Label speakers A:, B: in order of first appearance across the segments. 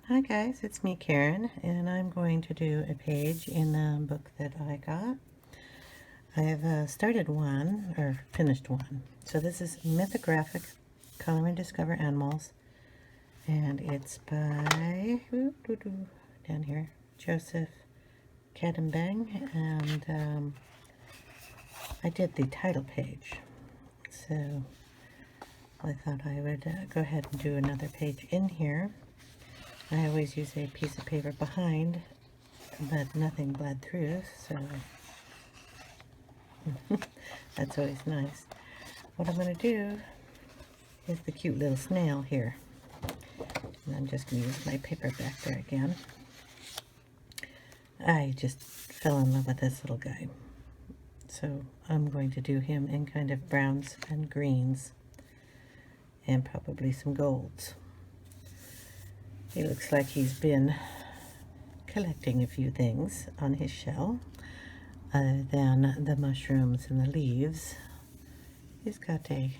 A: Hi guys, it's me Karen, and I'm going to do a page in the book that I got. I have started one, or finished one. So this is Mythographic, Color and Discover Animals, and it's by, down here, Joseph Catimbang, and I did the title page. So I thought I would go ahead and do another page in here. I always use a piece of paper behind, but nothing bled through, so that's always nice. What I'm going to do is the cute little snail here. And I'm just going to use my paper back there again. I just fell in love with this little guy. So I'm going to do him in kind of browns and greens and probably some golds. He looks like he's been collecting a few things on his shell, other than the mushrooms and the leaves. He's got a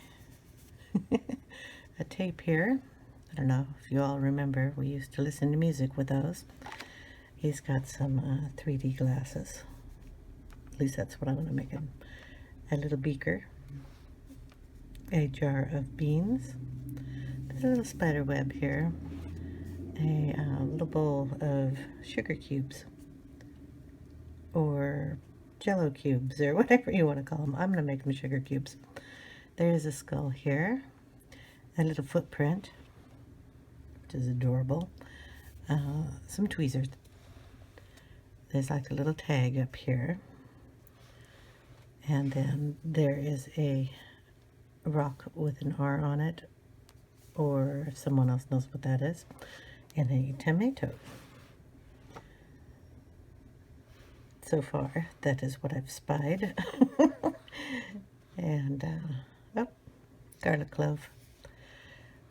A: a tape here. I don't know if you all remember, we used to listen to music with those. He's got some 3D glasses. At least that's what I'm going to make him. A little beaker, a jar of beans, there's a little spider web here, a little bowl of sugar cubes, or jello cubes, or whatever you want to call them. I'm going to make them sugar cubes. There is a skull here, a little footprint, which is adorable, some tweezers. There's like a little tag up here, and then there is a rock with an R on it, or if someone else knows what that is, and a tomato. So far, that is what I've spied. And, oh, garlic clove.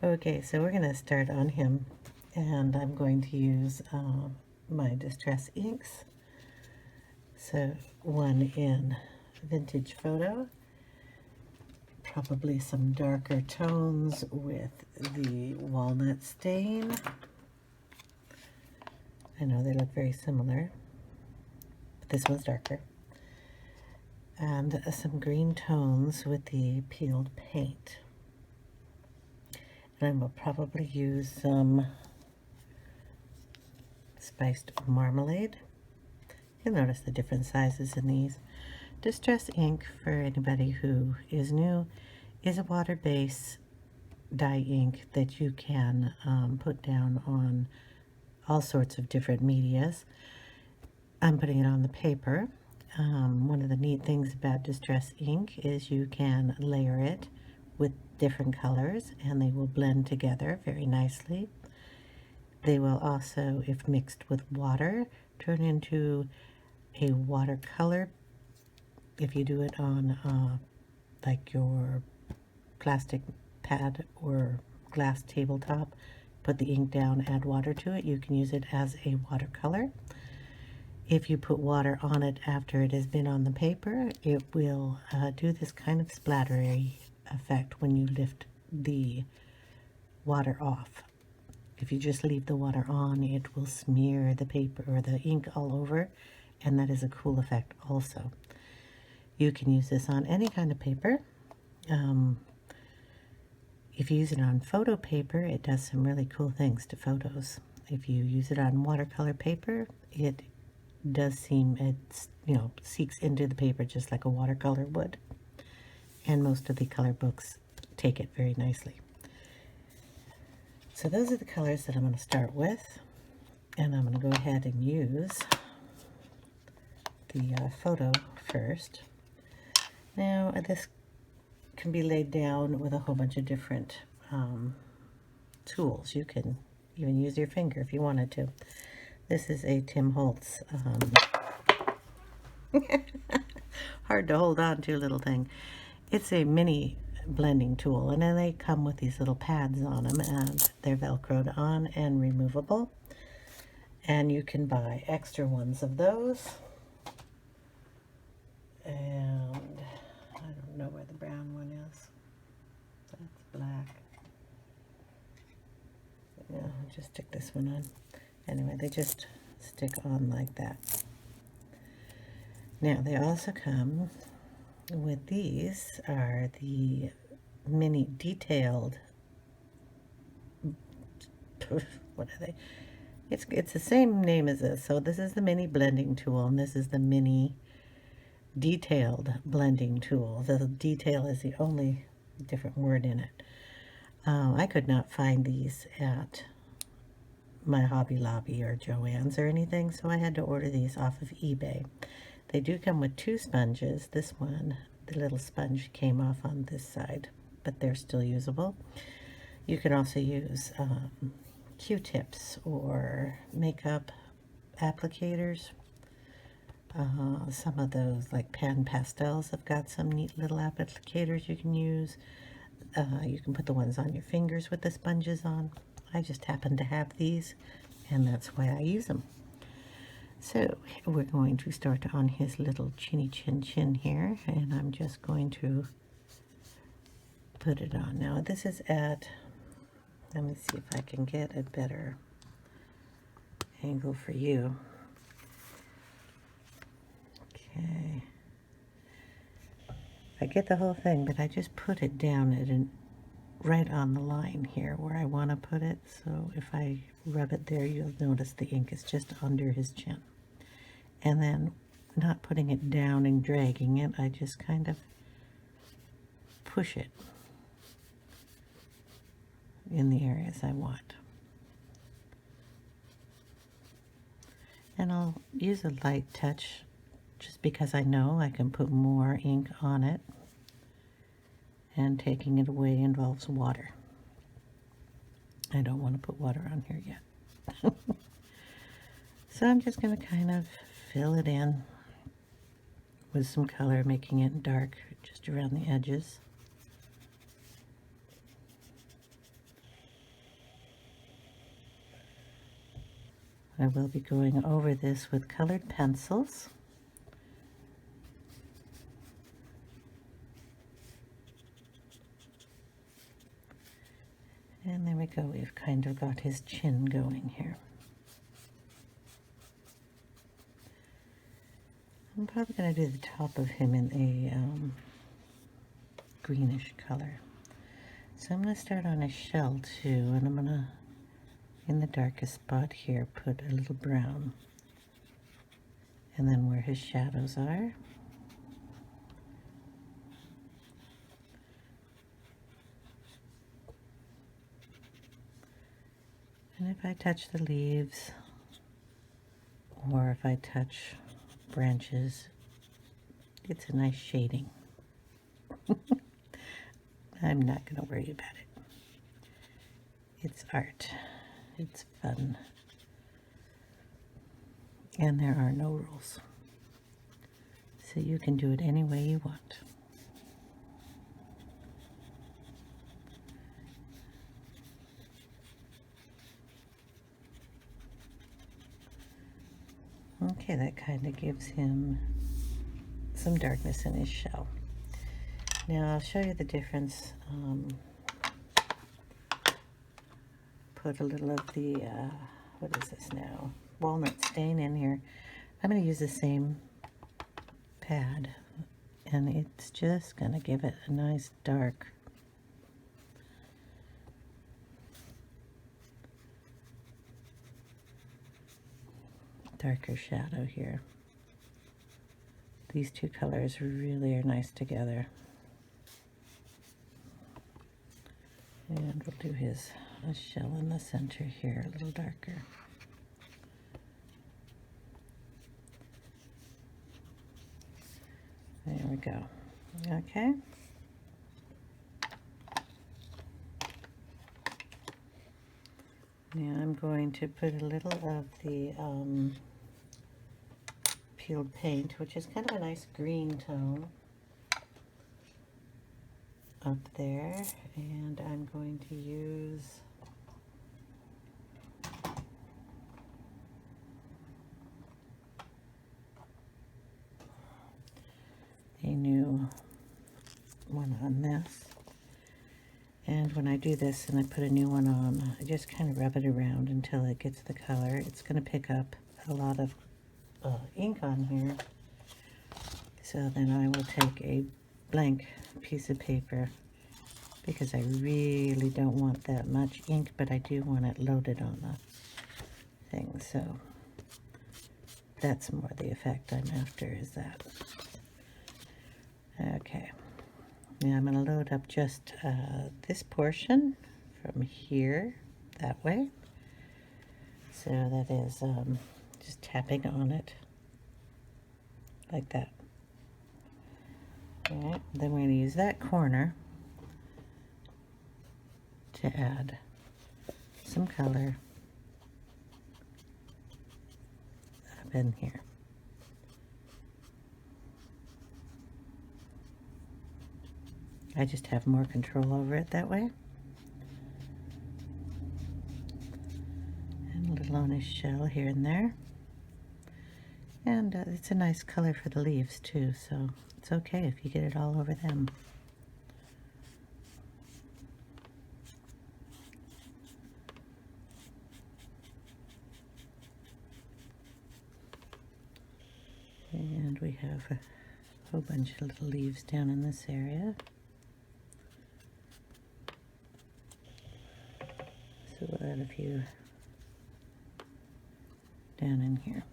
A: Okay, so we're going to start on him, and I'm going to use my distress inks. So one in Vintage Photo, probably some darker tones with the walnut stain. I know they look very similar, but this one's darker. And some green tones with the peeled paint. And I will probably use some spiced marmalade. You'll notice the different sizes in these. Distress ink, for anybody who is new, is a water-based dye ink that you can put down on all sorts of different medias. I'm putting it on the paper. One of the neat things about distress ink is you can layer it with different colors and they will blend together very nicely. They will also, if mixed with water, turn into a watercolor. If you do it on like your plastic pad or glass tabletop, put the ink down, add water to it, you can use it as a watercolor. If you put water on it after it has been on the paper, it will do this kind of splattery effect when you lift the water off. If you just leave the water on, it will smear the paper or the ink all over, and that is a cool effect also. You can use this on any kind of paper. If you use it on photo paper, it does some really cool things to photos. If you use it on watercolor paper, it does seem, it's, you know, seeks into the paper just like a watercolor would. And most of the color books take it very nicely. So those are the colors that I'm going to start with. And I'm going to go ahead and use the photo first. Now, this can be laid down with a whole bunch of different tools. You can even use your finger if you wanted to. This is a Tim Holtz, hard to hold on to little thing. It's a mini blending tool, and then they come with these little pads on them, and they're velcroed on and removable. And you can buy extra ones of those. And I don't know where the brown one is. That's black. Yeah, I'll just stick this one on. Anyway, they just stick on like that. Now, they also come with these are the mini detailed, what are they? It's the same name as this. So this is the mini blending tool, and this is the mini detailed blending tool. The detail is the only different word in it. I could not find these at my Hobby Lobby or Joann's or anything, so I had to order these off of eBay. They do come with 2 sponges. This one, the little sponge came off on this side, but they're still usable. You can also use Q-tips or makeup applicators. Some of those, like Pan Pastels, have got some neat little applicators you can use. You can put the ones on your fingers with the sponges on. I just happen to have these, and that's why I use them. So we're going to start on his little chinny chin here, and I'm just going to put it on. Now this is at, let me see if I can get a better angle for you. Okay. I get the whole thing, but I just put it down at right on the line here where I want to put it. So if I rub it there, you'll notice the ink is just under his chin. And then not putting it down and dragging it, I just kind of push it in the areas I want. And I'll use a light touch just because I know I can put more ink on it, and taking it away involves water. I don't want to put water on here yet. So I'm just going to kind of fill it in with some color, making it dark just around the edges. I will be going over this with colored pencils. And there we go, we've kind of got his chin going here. I'm probably going to do the top of him in a greenish color. So I'm going to start on his shell too, and I'm going to, in the darkest spot here, put a little brown. And then where his shadows are, and if I touch the leaves, or if I touch branches, it's a nice shading. I'm not going to worry about it. It's art. It's fun. And there are no rules. So you can do it any way you want. Okay, that kind of gives him some darkness in his shell. Now I'll show you the difference. Put a little of the, what is this now? Walnut stain in here. I'm going to use the same pad, and it's just going to give it a nice darker shadow here. These two colors really are nice together. And we'll do his shell in the center here, a little darker. There we go. Okay. Now I'm going to put a little of the peeled paint, which is kind of a nice green tone, up there, and I'm going to use a new one on this. And when I do this and I put a new one on, I just kind of rub it around until it gets the color. It's going to pick up a lot of ink on here. So then I will take a blank piece of paper, because I really don't want that much ink, but I do want it loaded on the thing. So that's more the effect I'm after, is that. Okay. Now I'm going to load up just this portion from here, that way. So that is just tapping on it like that. All right, then we're going to use that corner to add some color up in here. I just have more control over it that way. And a little on his shell here and there. And it's a nice color for the leaves too, so it's okay if you get it all over them. And we have a whole bunch of little leaves down in this area. So we'll add a few down in here.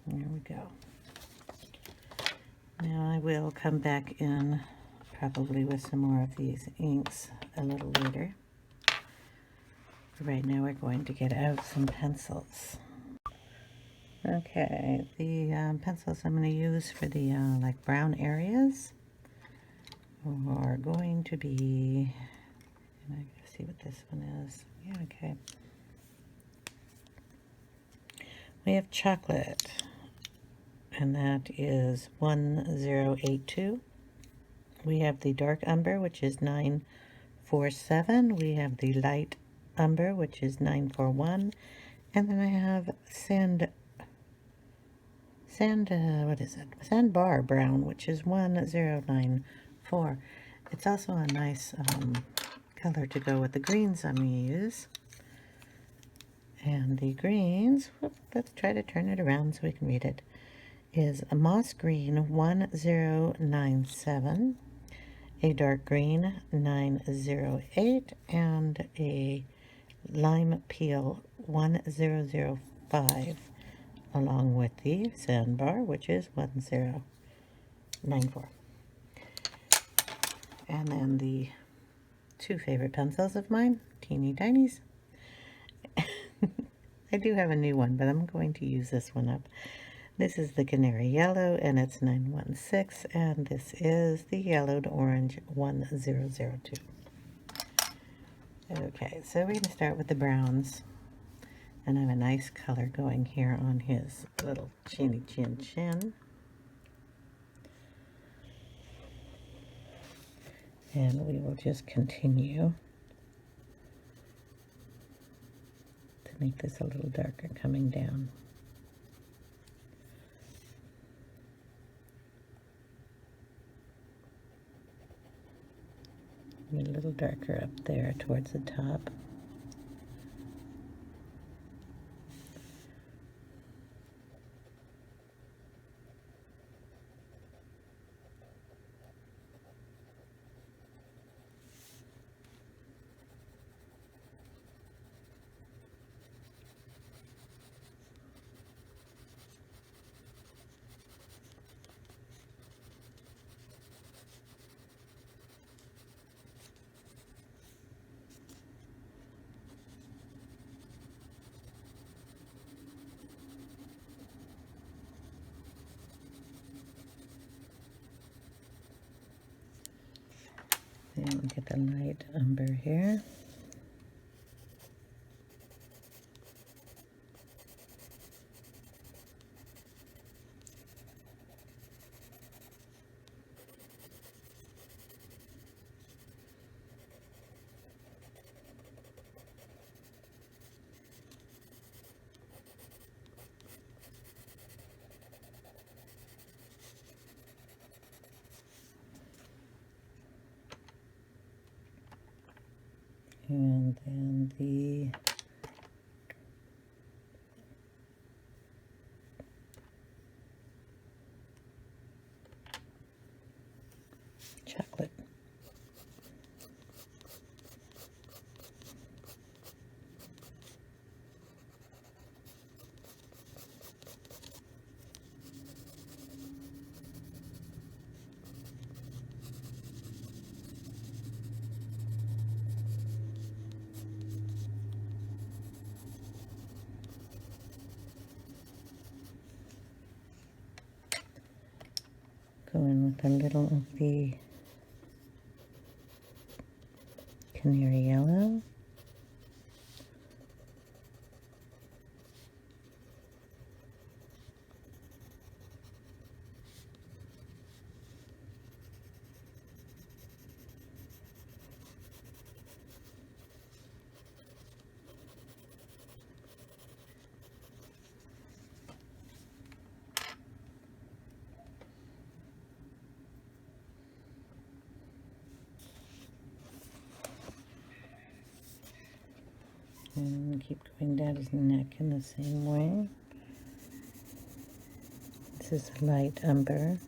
A: There we go. Now I will come back in probably with some more of these inks a little later. Right now we're going to get out some pencils. Okay, the pencils I'm going to use for the like brown areas are going to be, and I gotta see what this one is. Yeah, okay. We have chocolate, and that is 1082. We have the dark umber, which is 947. We have the light umber, which is 941. And then I have Sandbar Brown, which is 1094. It's also a nice color to go with the greens I'm going to use. And the greens, let's try to turn it around so we can read it, is a moss green 1097, a dark green 908, and a LimePeel 1005, along with the Sandbar, which is 1094. And then the two favorite pencils of mine, Teeny Tinies. I do have a new one, but I'm going to use this one up. This is the Canary Yellow, and it's 916, and this is the Yellowed Orange 1002. Okay, so we're going to start with the browns, and I have a nice color going here on his little chinny chin. And we will just continue to make this a little darker coming down. A little darker up there towards the top. And we'll get the light umber here. And then the chocolate. Go in with a little of the Canary yellow. And keep going down his neck in the same way. This is light umber.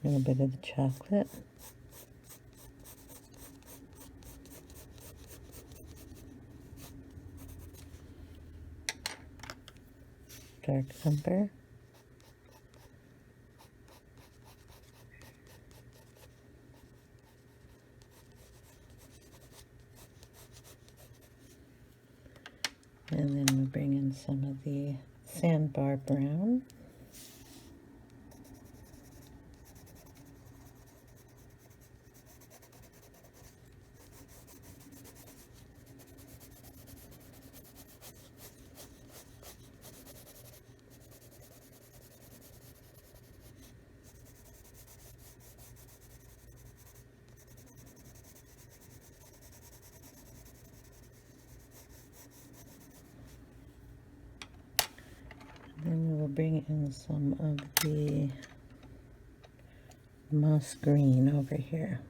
A: A little bit of the chocolate. Dark umber. And then we'll bring in some of the Sandbar Brown. Then we will bring in some of the moss green over here.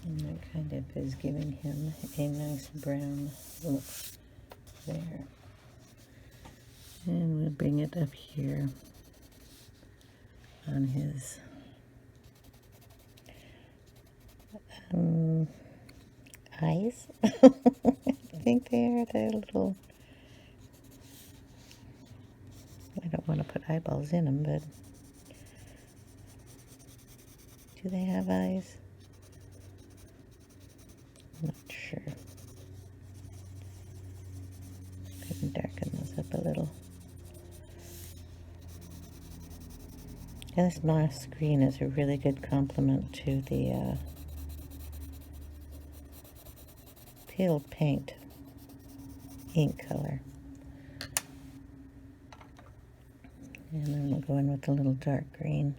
A: And that kind of is giving him a nice brown look there. And we'll bring it up here on his eyes. I think they are the little, I don't want to put eyeballs in them, but do they have eyes? I'm not sure. I can darken those up a little. And this moss green is a really good complement to the pale paint ink color. And then we'll go in with a little dark green.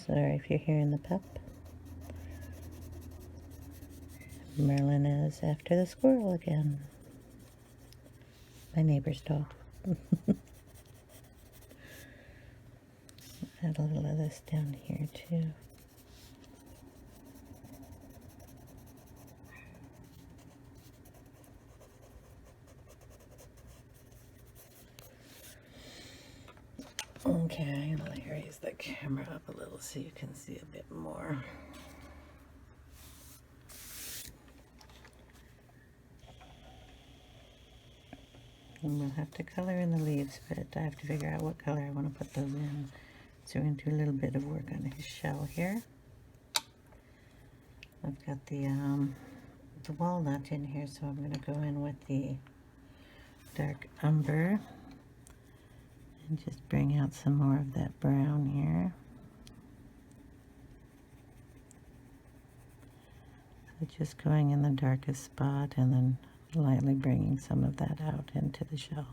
A: Sorry if you're hearing the pup. Merlin is after the squirrel again. My neighbor's dog. Add a little of this down here too. Okay, I'm going to raise the camera up a little so you can see a bit more. And we'll have to color in the leaves, but I have to figure out what color I want to put those in. So we're going to do a little bit of work on his shell here. I've got the walnut in here, so I'm going to go in with the dark umber and just bring out some more of that brown here. So just going in the darkest spot and then lightly bringing some of that out into the shell.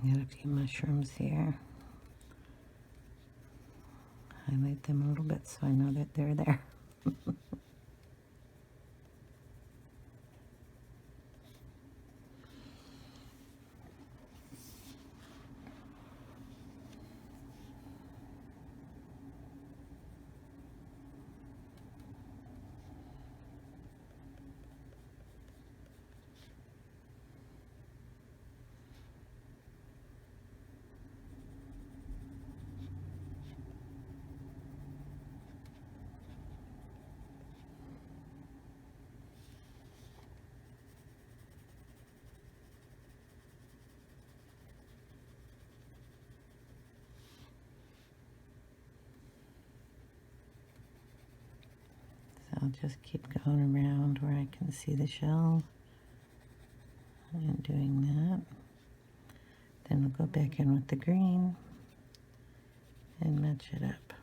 A: I got a few mushrooms here. Highlight them a little bit so I know that they're there. I'll just keep going around where I can see the shell and doing that. Then we'll go back in with the green and match it up.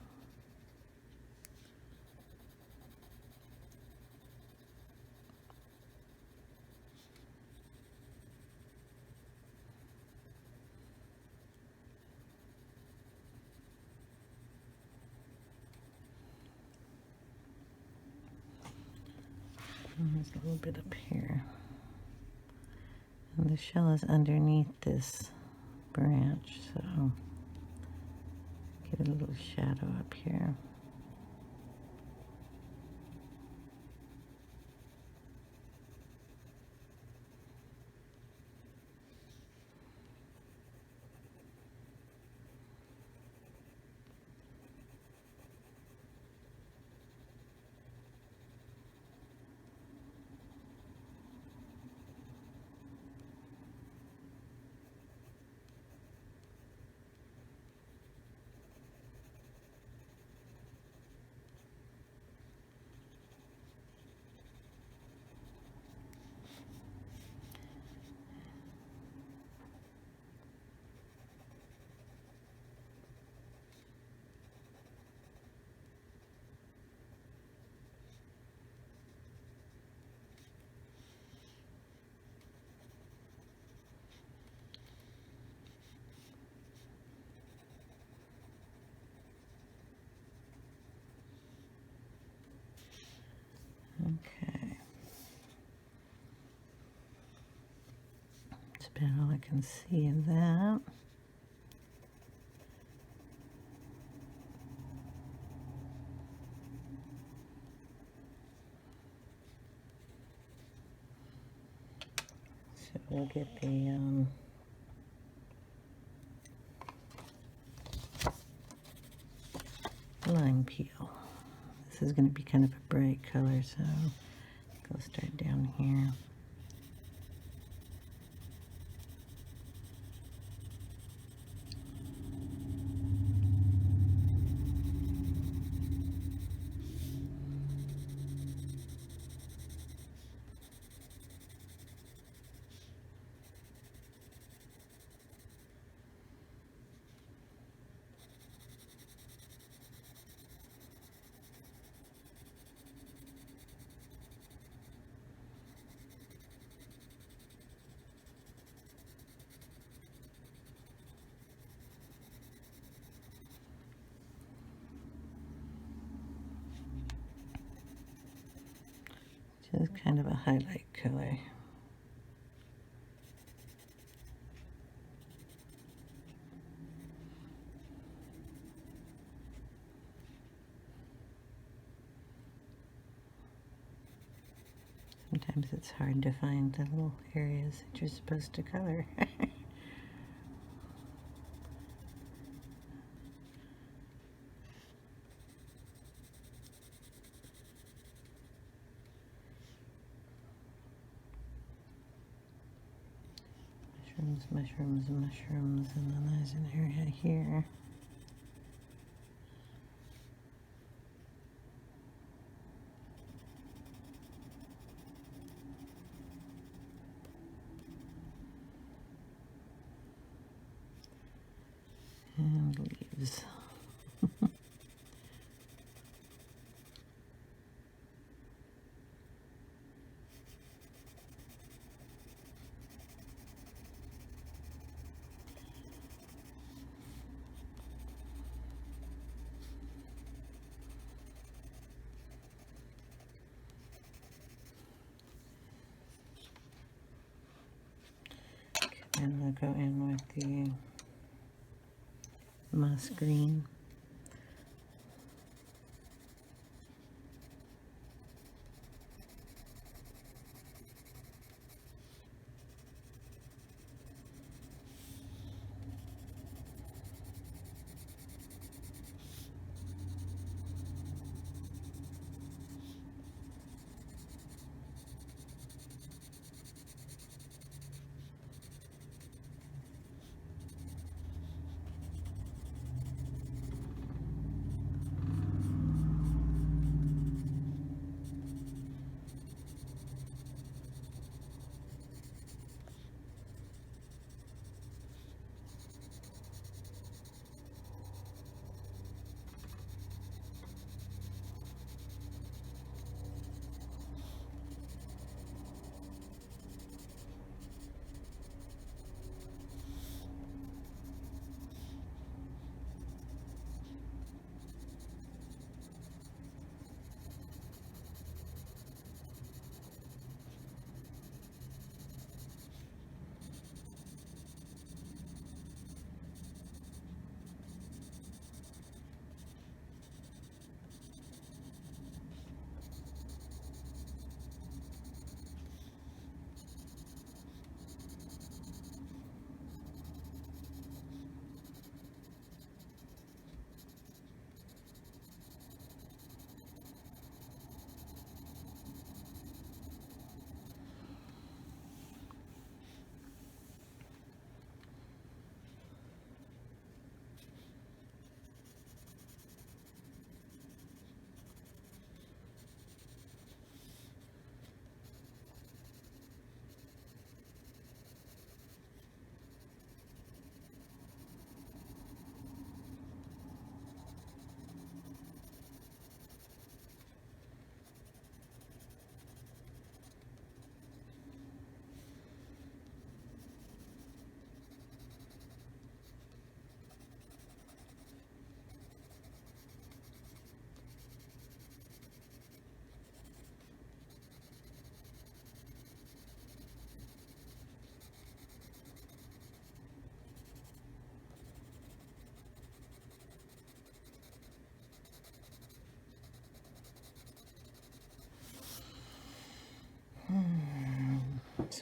A: And there's a little bit up here. And the shell is underneath this branch, so get a little shadow up here. Okay. That's about all I can see of that. we'll get the LimePeel. This is going to be kind of a bright color, so go start down here. Just kind of a highlight color. Sometimes it's hard to find the little areas that you're supposed to color. Mushrooms, mushrooms, and then there's an area here. And leaves. And we'll go in with the moss green.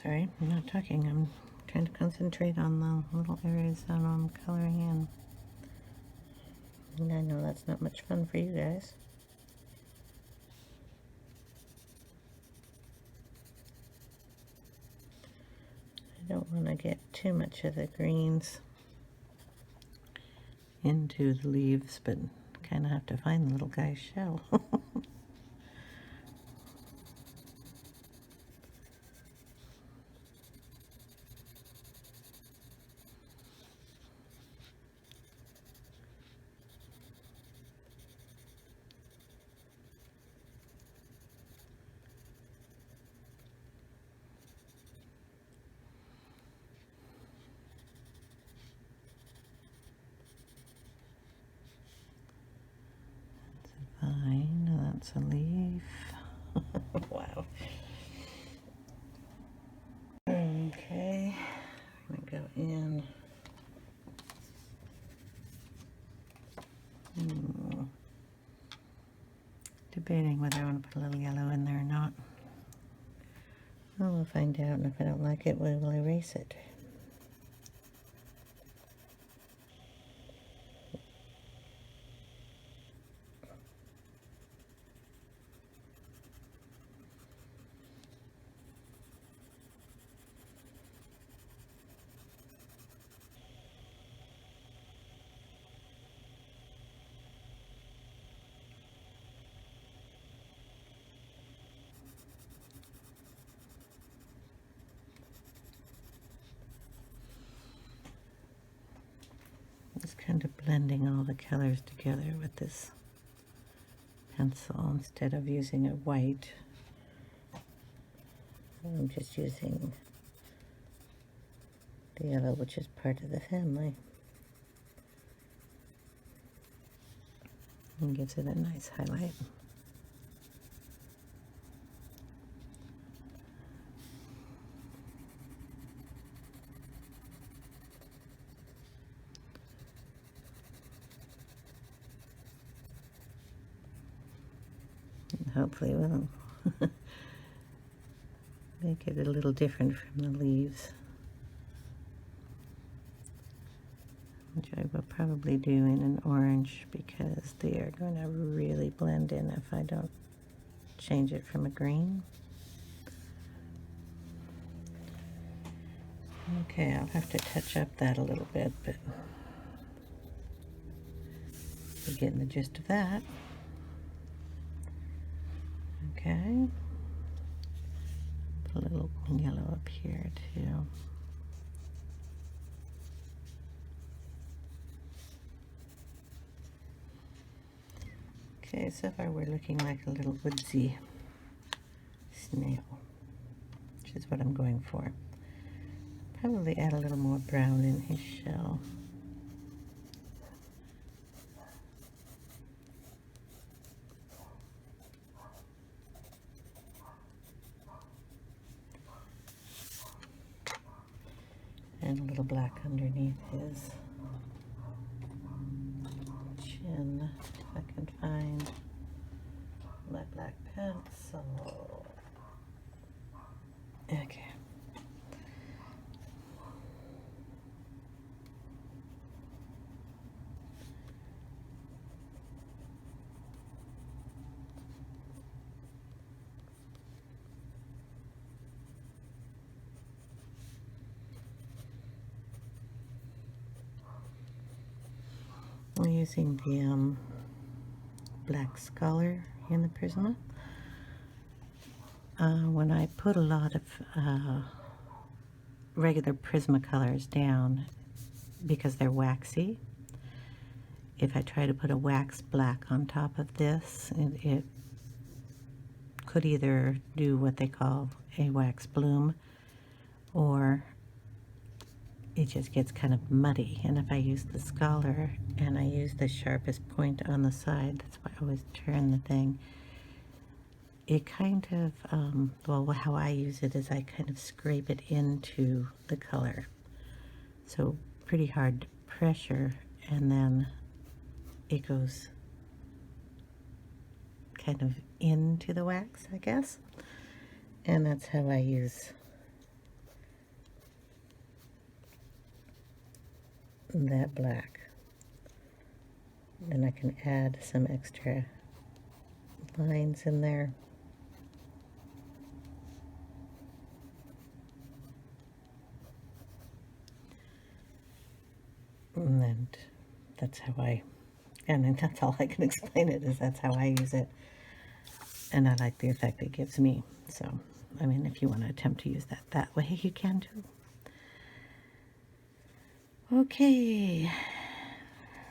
A: sorry, I'm not talking. I'm trying to concentrate on the little areas that I'm coloring in. And I know that's not much fun for you guys. I don't want to get too much of the greens into the leaves, but kind of have to find the little guy's shell. Fine, that's a leaf. Wow. Okay, I'm gonna go in. Debating whether I want to put a little yellow in there or not. Well, we'll find out, and if I don't like it, we will erase it. Just kind of blending all the colors together with this pencil instead of using a white. I'm just using the yellow, which is part of the family. And gives it a nice highlight. Hopefully we'll make it a little different from the leaves, which I will probably do in an orange because they are going to really blend in if I don't change it from a green. Okay, I'll have to touch up that a little bit, but you're getting the gist of that. Okay, put a little yellow up here too. Okay, so far we're looking like a little woodsy snail, which is what I'm going for. Probably add a little more brown in his shell. And a little black underneath his chin, if I can find my black pencil. Okay. I'm using the black Scholar in the Prisma. When I put a lot of regular Prismacolors down, because they're waxy, if I try to put a wax black on top of this, it could either do what they call a wax bloom, or it just gets kind of muddy. And if I use the Scholar and I use the sharpest point on the side, that's why I always turn the thing, it kind of, well, how I use it is I kind of scrape it into the color. So pretty hard pressure, and then it goes kind of into the wax, I guess. And that's how I use that black. Then I can add some extra lines in there. And that's how that's all I can explain it, is that's how I use it. And I like the effect it gives me. So, I mean, if you want to attempt to use that way, you can too. Okay,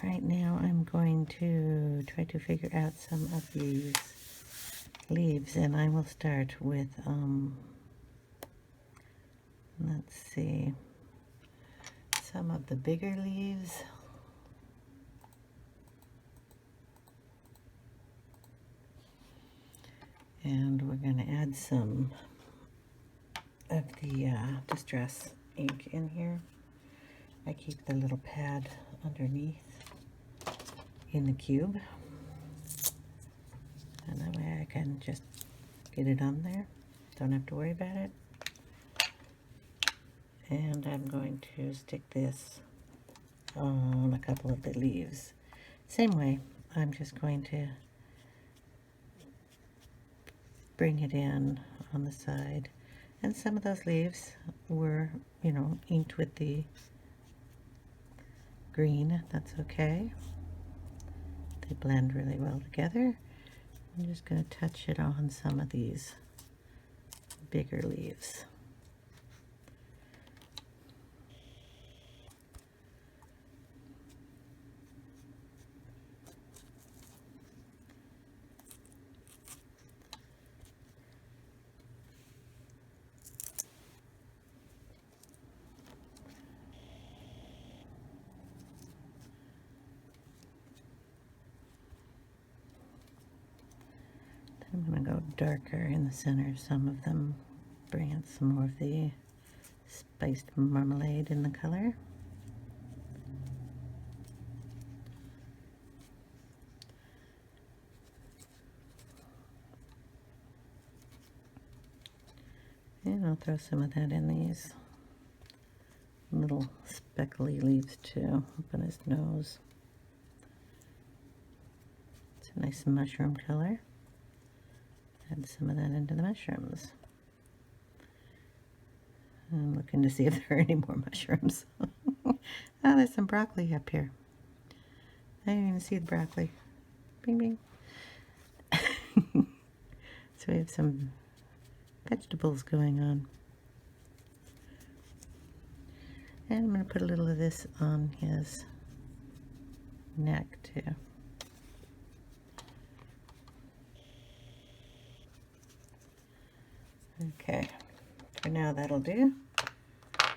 A: right now I'm going to try to figure out some of these leaves, and I will start with, let's see, some of the bigger leaves. And we're going to add some of the distress ink in here. I keep the little pad underneath in the cube, and that way I can just get it on there. Don't have to worry about it. And I'm going to stick this on a couple of the leaves. Same way, I'm just going to bring it in on the side. And some of those leaves were, you know, inked with the green. That's okay. They blend really well together. I'm just going to touch it on some of these bigger leaves. I'm going to go darker in the center. Some of them bring out some more of the spiced marmalade in the color. And I'll throw some of that in these little speckly leaves too, up on his nose. It's a nice mushroom color. Add some of that into the mushrooms. I'm looking to see if there are any more mushrooms. Oh, there's some broccoli up here. I didn't even see the broccoli. Bing, bing. So we have some vegetables going on. And I'm going to put a little of this on his neck too. Okay, for now that'll do.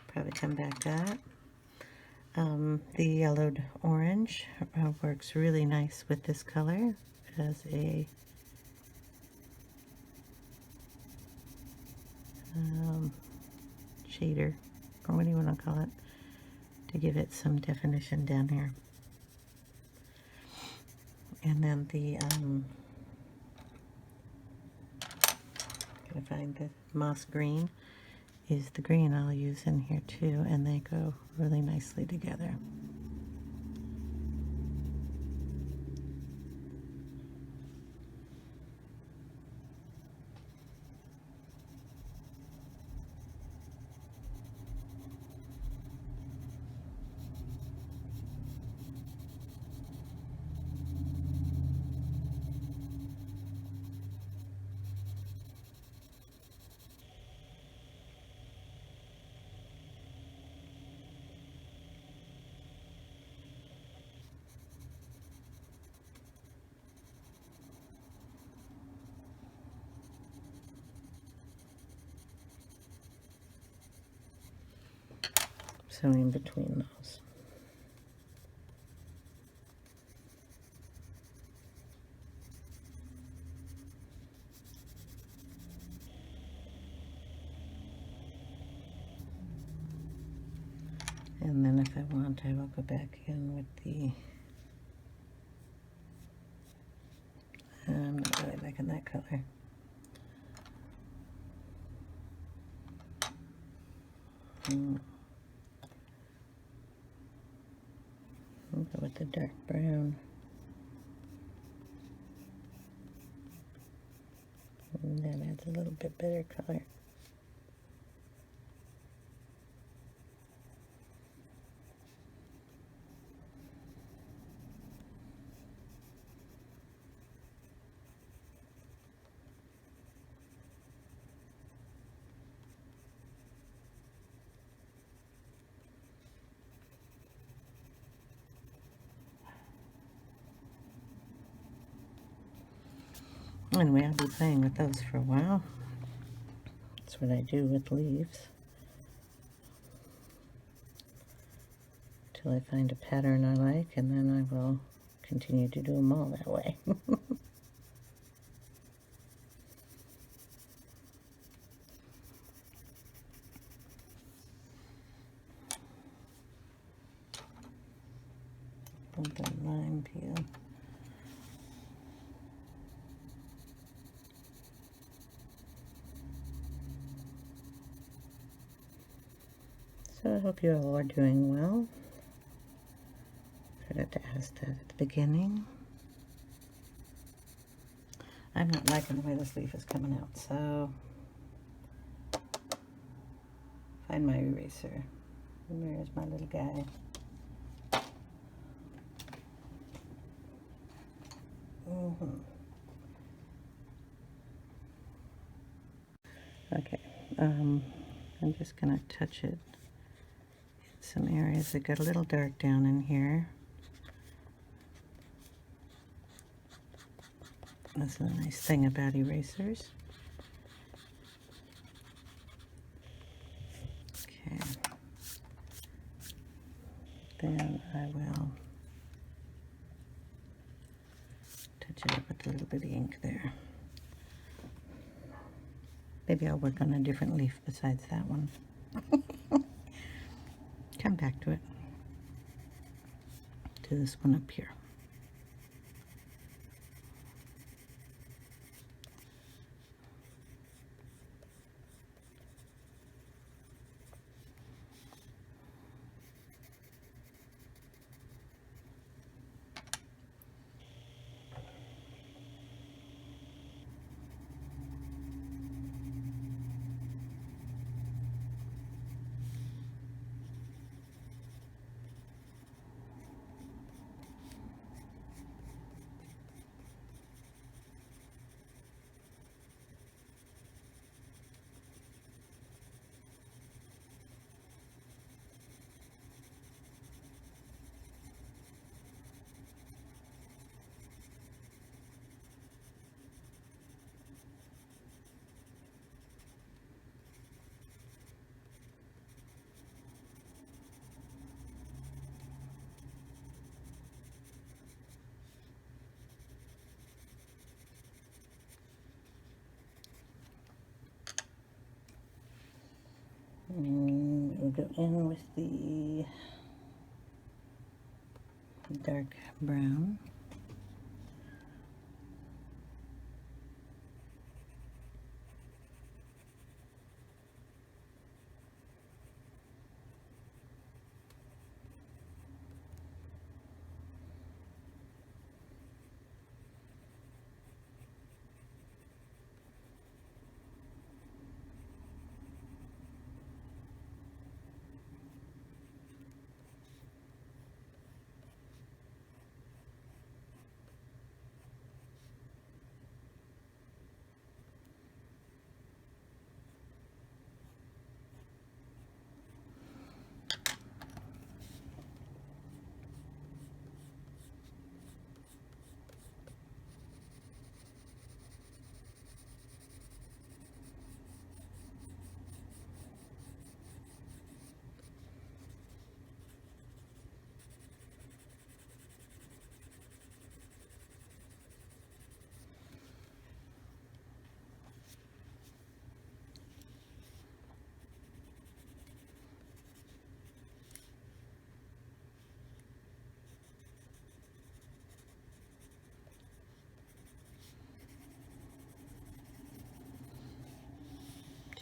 A: Probably come back to that. The yellowed orange works really nice with this color as a shader, or what do you want to call it, to give it some definition down here. And then the gonna find the moss green is the green I'll use in here too, and they go really nicely together. So in between those. And then if I want, I will go back in with the, I'm not really liking that color. dark brown. And that adds a little bit better color. Anyway, I'll be playing with those for a while. That's what I do with leaves. Till I find a pattern I like, and then I will continue to do them all that way. The LimePeel. So I hope you all are doing well. Forgot to ask that at the beginning. I'm not liking the way this leaf is coming out, so find my eraser. And there's my little guy. Okay, I'm just gonna touch it in some areas that got a little dark down in here. That's the nice thing about erasers. Okay, then I will touch it up with a little bit of ink there. Maybe I'll work on a different leaf besides that one. Come back to it. To this one up here. And we'll go in with the dark brown.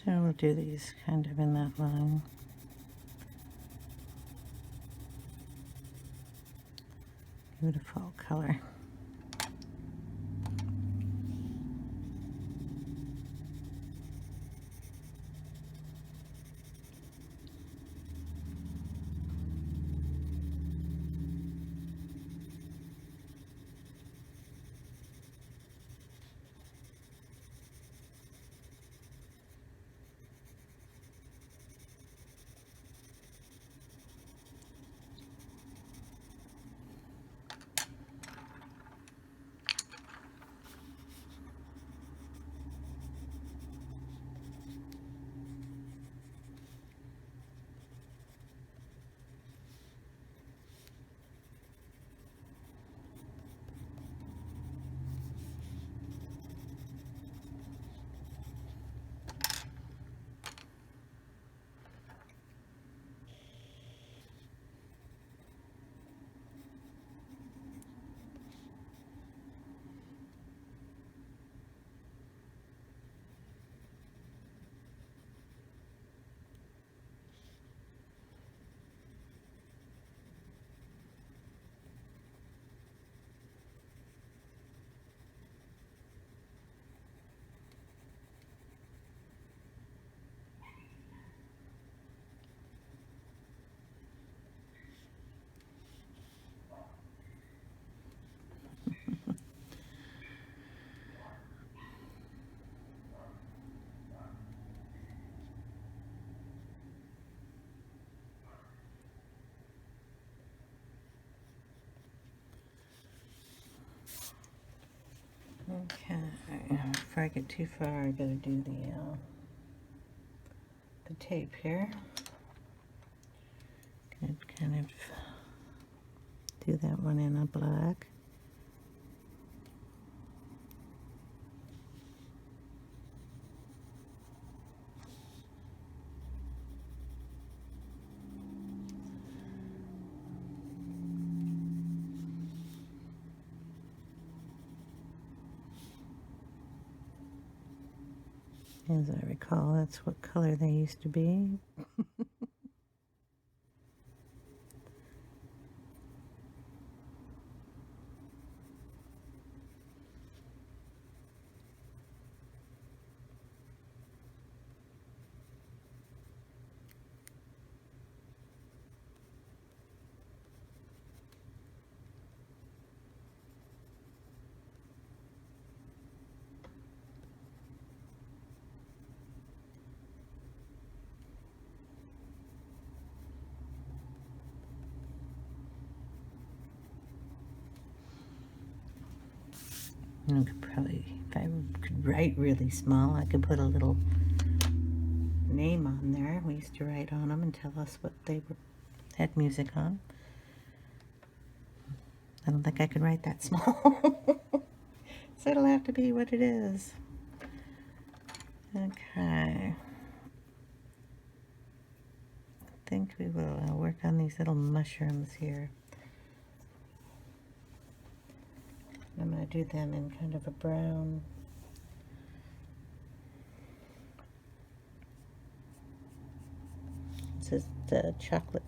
A: So we'll do these kind of in that line. beautiful color. Okay, before I get too far, I gotta do the tape here. Gonna kind of do that one in a black. As I recall, that's what color they used to be. I could probably, if I could write really small, I could put a little name on there. We used to write on them and tell us what they had music on. I don't think I could write that small. So it'll have to be what it is. Okay. I think we will work on these little mushrooms here. I'm going to do them in kind of a brown. This is the chocolate.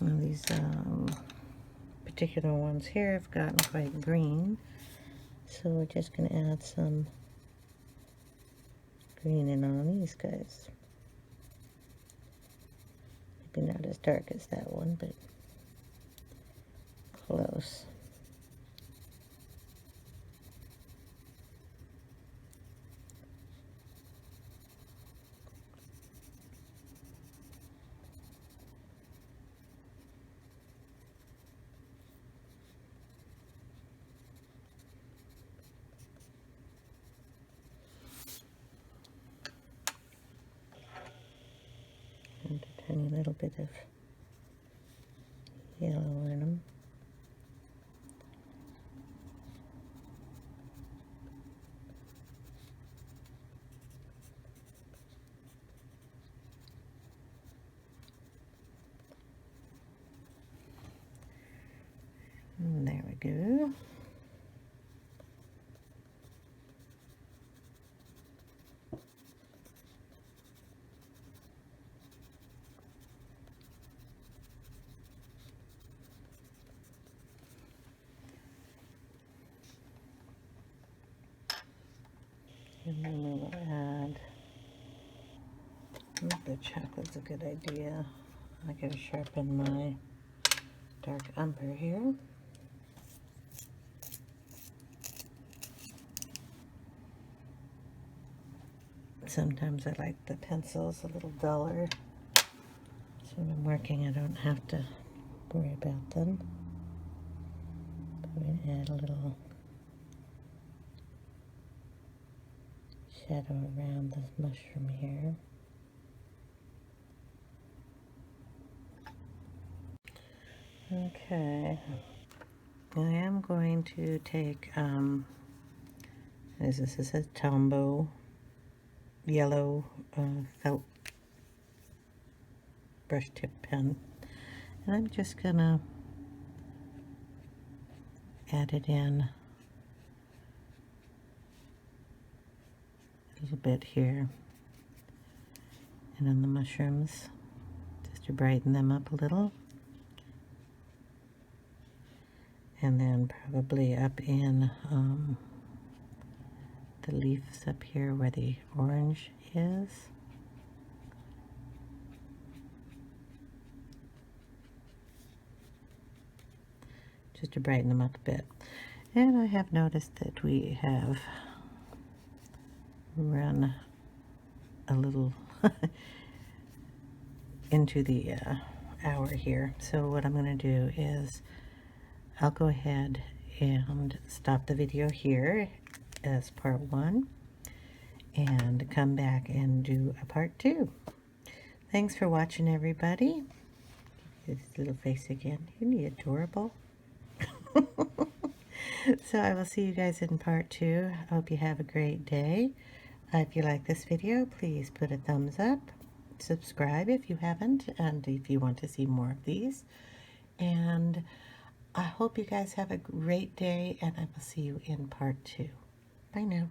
A: One of these particular ones here have gotten quite green, so we're just going to add some green in on these guys. Maybe not as dark as that one, but close. And a tiny little bit of yellow in them. And there we go. And then we will add, the chocolate's a good idea. I gotta sharpen my dark umber here. Sometimes I like the pencils a little duller, so when I'm working I don't have to worry about them. But I'm gonna add a little shadow around this mushroom here. Okay, I am going to take, this is a Tombow yellow felt brush tip pen, and I'm just gonna add it in a little bit here and on the mushrooms, just to brighten them up a little. And then probably up in the leaves up here where the orange is. Just to brighten them up a bit. And I have noticed that we have run a little into the hour here. So what I'm going to do is I'll go ahead and stop the video here as part 1 and come back and do a part 2. Thanks for watching, everybody. His little face again. Isn't he adorable? So I will see you guys in part 2. I hope you have a great day. If you like this video, please put a thumbs up. Subscribe if you haven't, and if you want to see more of these. And I hope you guys have a great day, and I will see you in part 2. Bye now.